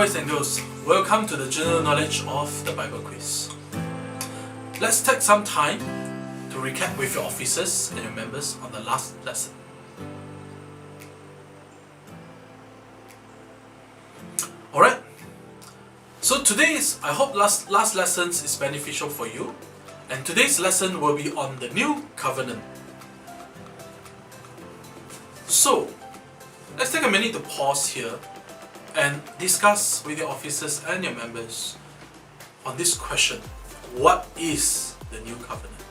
boys and girls, welcome to the General Knowledge of the Bible Quiz. Let's take some time to recap with your officers and your members on the last lesson. Alright, so I hope last lessons is beneficial for you, and today's lesson will be on the New Covenant. So, let's take a minute to pause here and discuss with your officers and your members on this question. What is the New Covenant?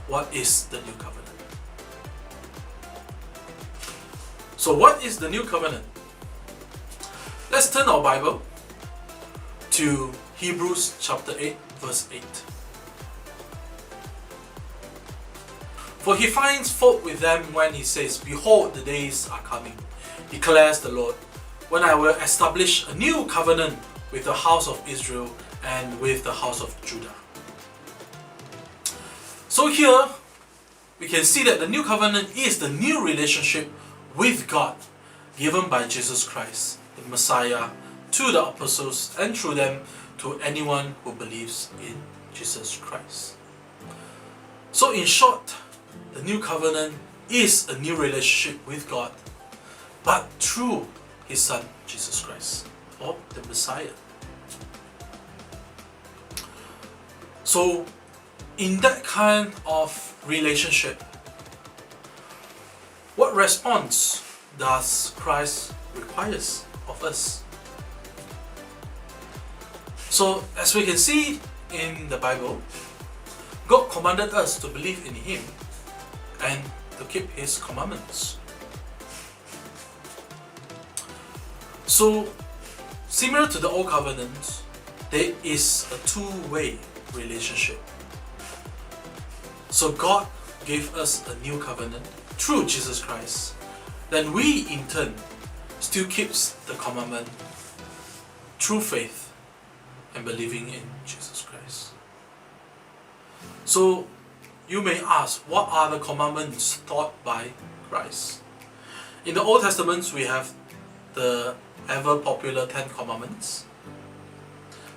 What is the New Covenant? So what is the New Covenant? Let's turn our Bible to Hebrews chapter 8 verse 8. For he finds fault with them when he says, "Behold, the days are coming, declares the Lord, when I will establish a new covenant with the house of Israel and with the house of Judah." So here we can see that the new covenant is the new relationship with God given by Jesus Christ, the Messiah, to the apostles and through them to anyone who believes in Jesus Christ. So in short, the new covenant is a new relationship with God, but through His Son, Jesus Christ, or the Messiah. So, in that kind of relationship, what response does Christ requires of us? So, as we can see in the Bible, God commanded us to believe in Him and to keep His commandments. So, similar to the Old Covenant, there is a two-way relationship. So God gave us a new covenant through Jesus Christ. Then we, in turn, still keeps the commandment through faith and believing in Jesus Christ. So, you may ask, what are the commandments taught by Christ? In the Old Testament, we have the ever popular 10 Commandments.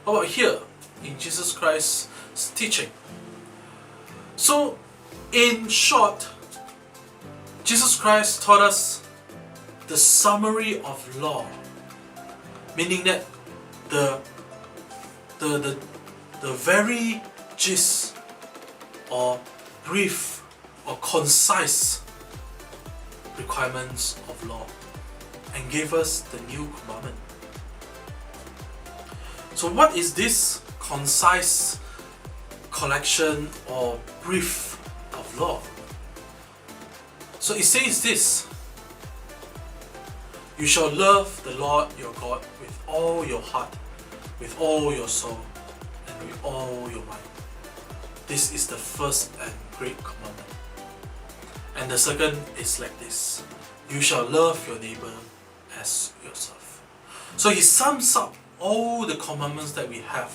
How about here in Jesus Christ's teaching? So, in short, Jesus Christ taught us the summary of law, meaning that the very gist or brief or concise requirements of law, and gave us the new commandment. So what is this concise collection or brief of law? So it says this: you shall love the Lord your God with all your heart, with all your soul, and with all your mind. This is the first and great commandment. And the second is like this: you shall love your neighbor as yourself. So he sums up all the commandments that we have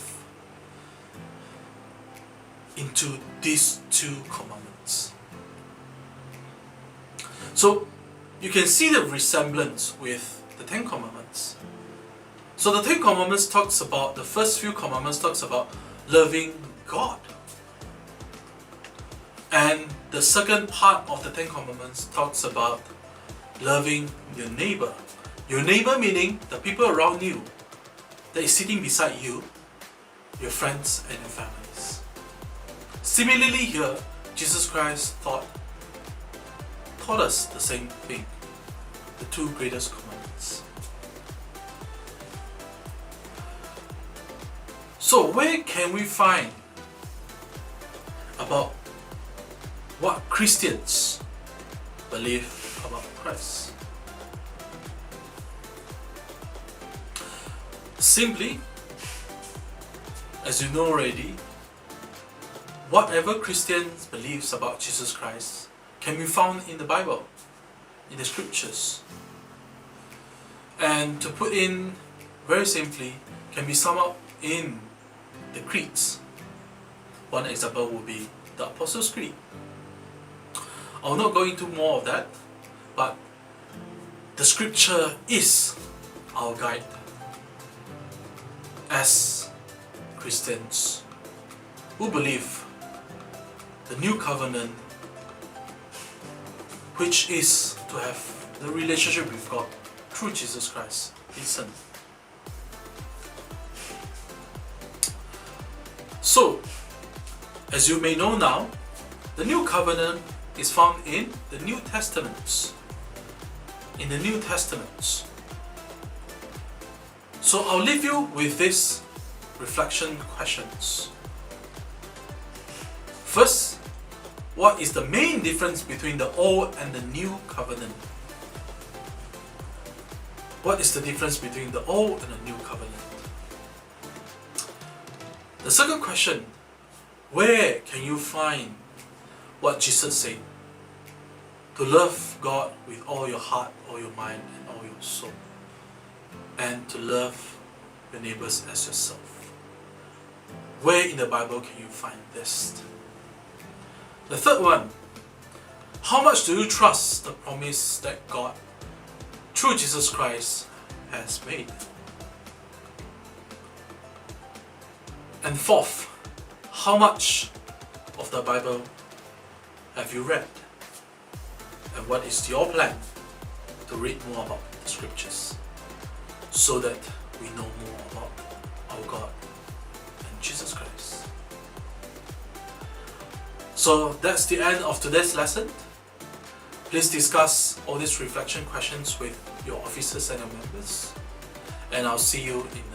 into these two commandments. So you can see the resemblance with the 10 Commandments. So the 10 Commandments talks about, the first few commandments talks about loving God. And the second part of the 10 Commandments talks about loving your neighbor. Your neighbor meaning the people around you that is sitting beside you, your friends and your families. Similarly here, Jesus Christ taught us the same thing, the two greatest commandments. So where can we find about what Christians believe about Christ? Simply, as you know already, whatever Christians believes about Jesus Christ can be found in the Bible, in the scriptures. And to put in very simply, can be summed up in the creeds. One example would be the Apostles' Creed. I will not go into more of that, but the scripture is our guide. as Christians who believe the new covenant, which is to have the relationship with God through Jesus Christ, His Son. So, as you may know now, the new covenant is found in the New Testament. In the New Testament. So I'll leave you with these reflection questions. First, what is the main difference between the Old and the New Covenant? What is the difference between the Old and the New Covenant? The second question, where can you find what Jesus said? To love God with all your heart, all your mind, and all your soul. And to love your neighbors as yourself. Where in the Bible can you find this? The third one, how much do you trust the promise that God, through Jesus Christ, has made? And fourth, how much of the Bible have you read? And what is your plan to read more about the scriptures so that we know more about our God and Jesus Christ? So that's the end of today's lesson. Please discuss all these reflection questions with your officers and your members, and I'll see you in the